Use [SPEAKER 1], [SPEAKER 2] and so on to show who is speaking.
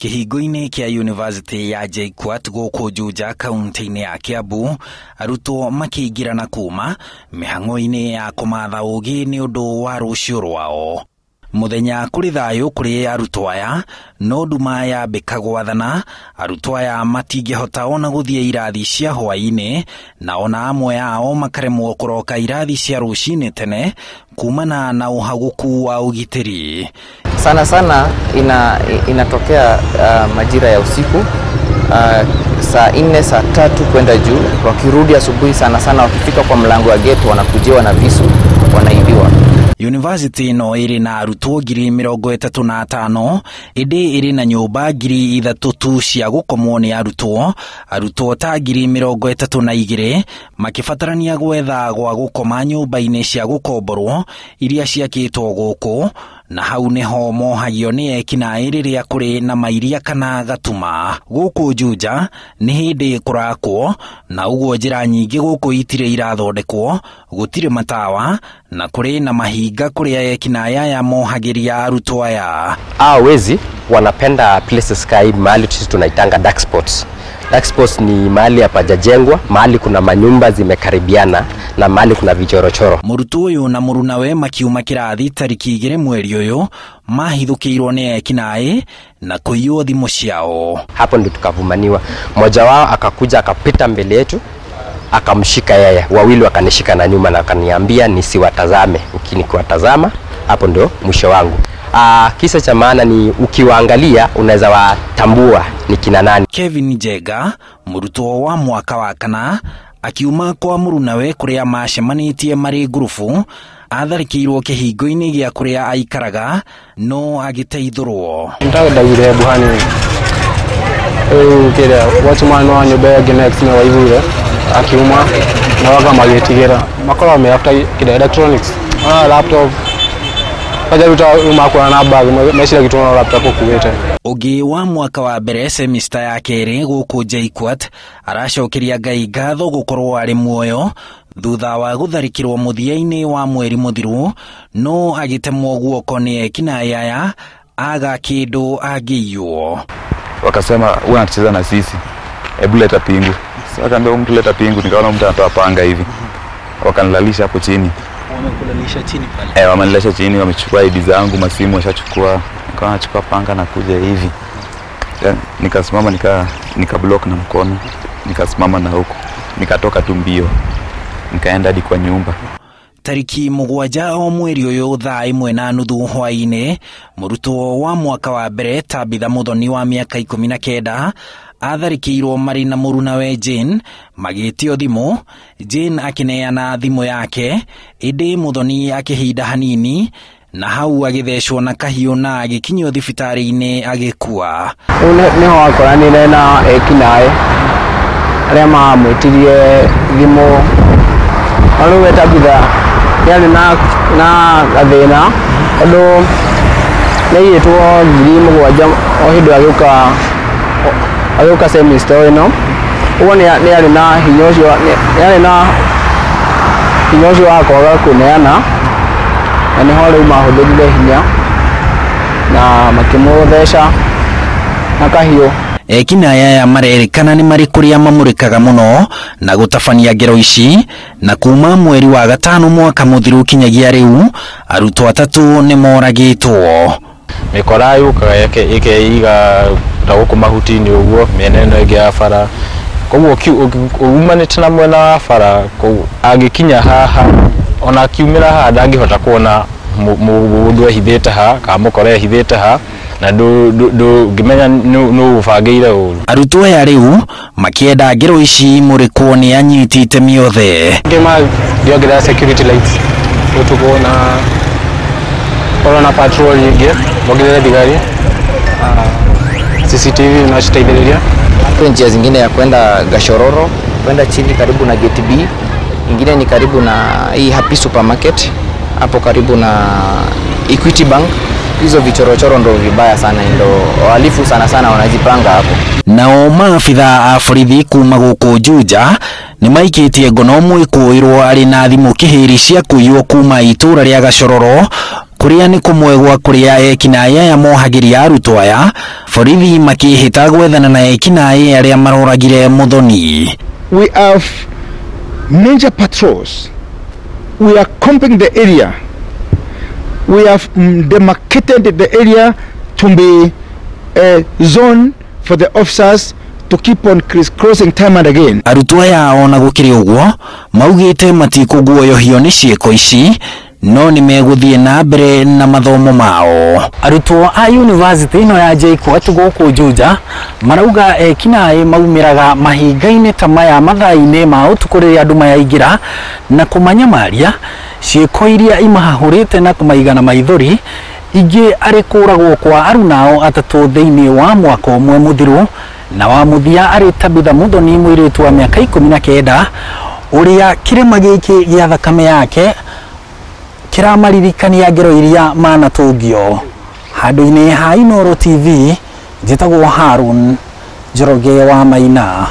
[SPEAKER 1] Kihingo-ini kia University ya JKUAT guku Juja kaunti-ini ya Kiambu, arutwo makiingirana kuma mihang'o-ini ya kumatha ugi ni undu wa rucio rwao. Muthenya kuri thayu kuri arutwo aya, no nduma yambika gwathana, arutwo aya matingihota ona guthie irathi cia hwaini, na ona amwe ao makaremwo kuroka irathi cia rucini tene kumana na uhaguku wa ugitiri.
[SPEAKER 2] Sana sana inatokea majira ya usiku, saa 4 saa 3 kwenda juu. Wakirudi asubuhi sana sana wakifika kwa mlango wa gate wanakujiwa na visu, wanaibiwa.
[SPEAKER 1] University no iri na arutwo 35,000 indi iri na nyumba 3,000 cia gukomwo ni arutwo ta 32,000 makibatarania gwetha gwa gukoma nyumba-ini cia gukomborwo iria ciakitwo guku, na hau niho mohagio ni ekinaĩ rĩrĩa kũrĩ na mairia kana gatuma. Guku Juja ni hindi kurakwo, na uguo njĩra nyingĩ guku itirĩ irathondekwo, gũtirĩ matawa, na kũrĩ na mahinga kũrĩa ekinaĩ aya mohagĩria arutwo aya.
[SPEAKER 3] Wezi wanapenda places kai mahali tunaitanga dark spots. Dark spots ni mahali hapajajengwa, mahali kuna manyumba zimekaribiana na mahali kuna vichorochoro.
[SPEAKER 1] Murutwo uyu na murunawe makiuma kirathi tariki 2 mweri uyu mahithukirwo ni ekinaĩ na kuiywo thimu ciao.
[SPEAKER 3] Hapo ndo tukavumaniwa. Mmoja wao akakuja akapita mbele yetu akamshika yeye, wawili wakanishika na nyuma na akaniambia nisiwatazame. Ukinikiwatazama hapo ndo mwisho wangu. Kisa cha maana ni ukiwaangalia unaweza watambua ni kina nani.
[SPEAKER 1] Kevin Jega, murutwo wa mwaka wa 4, akiuma kwa murunawe kuria macemanitie mari ngurubu, atharikirwo kihingo-ini gia kuria aikaraga, no agiteithurwo.
[SPEAKER 4] Ndagire buhani kira watchman wa nyumba ya next na waivure akiuma na waga magetigira makora me after kida electronics laptop pajaruta umakwa na bag meshira kitona laptop kuwete.
[SPEAKER 1] Ugi wa mwaka wa mbere semester ya keri guku JKUAT aracokeria Ngai ngatho gukorwo ari muoyo thutha wa gutharikirwo muthia-ini wa mweri muthiru, no agitemwo guoko ni ekinaĩ aya aga kindu angĩiywo.
[SPEAKER 5] Wakasema wewe unacheza na sisi, hebu leta pingu. Sasa kaambia mtu leta pingu, nikaona mtu anatoa panga hivi. Wakanilalisha hapo chini.
[SPEAKER 1] Wamekulalisha chini pale?
[SPEAKER 5] Wamenilasha chini, wamechukua ID zangu, masimu washachukua. Nikawa nachukua panga na kuja hivi. Nikasimama nika block na mkono. Nikasimama na huko. Nikatoka tu mbio. Nikaenda hadi kwa nyumba.
[SPEAKER 1] Tariki 7 mweri uyu thaa 1:30 hwaini, murutwo wa mwaka wa mbere Tabitha Muthoni wa miaka 19 atharikirwo mari na murunawe Jane magĩtio thimu. Jane akineana thimu yake, indi Muthoni akihinda hanini, na hau agithecwo na kahiũ na agikinywo thibitari-ini agikua.
[SPEAKER 4] Niho akoranire na ekinaĩ aria mamwĩtirie thimu. Aruwe Tabitha yari na gathina andu nĩyĩtwo 7,000 o hindu agĩuka semester ĩno. Ũguo nĩarĩ na hinya ũcio wa kwaga kũneana, na nĩho rĩu mahũthĩrire hinya na makĩmũtheca na kahiũ.
[SPEAKER 1] Ekinaĩ aya marerikana ni mari kuria mamurikaga muno na gutabania ngero ici, na kuma mweri wa 5 mwaka muthiru kinyagia riu arutwo 3 ni moragitwo.
[SPEAKER 6] Mikora yukaga ikeiga taguku mahuti-ini uguo mieneno ingi ya bara, koguo umanite na mwena wa bara agikinya haha ona akiumira haha ndangihota kuona mundu ehithite ha ka mukora ehithite ha na ngimenya no ubangĩire ũru.
[SPEAKER 1] Arutwo aya riu makienda ngero ici murikwo ni anyiti itemi othe.
[SPEAKER 4] Ngima ndiongerera security lights utuko na corona patrol nyingĩ ongerera thigari, CCTV na citeithĩrĩria.
[SPEAKER 2] Kuna njia zingine ya kwenda Gashororo, kwenda chini karibu na gate B, ingine ni karibu na hii Happy Supermarket, hapo karibu na Equity Bank. Hizo vichorochoro ndo vibaya sana, ndo wahalifu sana wanajipanga hapo.
[SPEAKER 1] Nao maafitha a borithi kuma guku Juja ni maikitie ngono mwikuirwo ari na thimu kihiri cia kuiywo kuma itura ria Gashororo kuria ni kumwegwa kuria ekinaĩ aya mohagiria arutwo aya, borithi makihita gwethana na ekinaĩ aria maroragire Muthoni.
[SPEAKER 7] We have major patrols. We are combing the area. We have demarcated the area to be a zone for the officers to keep on crisscrossing time and again.
[SPEAKER 1] Arutwo aya ona gukiri uguo maugite matikuguoyohio ni cieko ici, no ni meguthie na mbere na mathomo mao. Arutwo a university ino ya JKUAT guku Juja marauga ekinaĩ maumiraga mahinga-inĩ ta maya mathaa-inĩ ma ũtukũ rĩrĩa andũ mayaingĩra na kumanyamaria cieko iria imahahũrĩte na kumaigana maithori, ingĩ arĩ kũragwo kwa arunao atatũ thĩinĩ wa mwaka ũmwe mũthiru, na wa muthia arĩ Tabitha Muthoni mũirĩtu wa mĩaka 19 ũrĩa kĩrema gĩkĩ gĩa thakame yake kĩramaririkania ngero iria manatũngio. Handũ-inĩ ha Inooro TV, njĩtagwo Harun Njoroge wa Maina.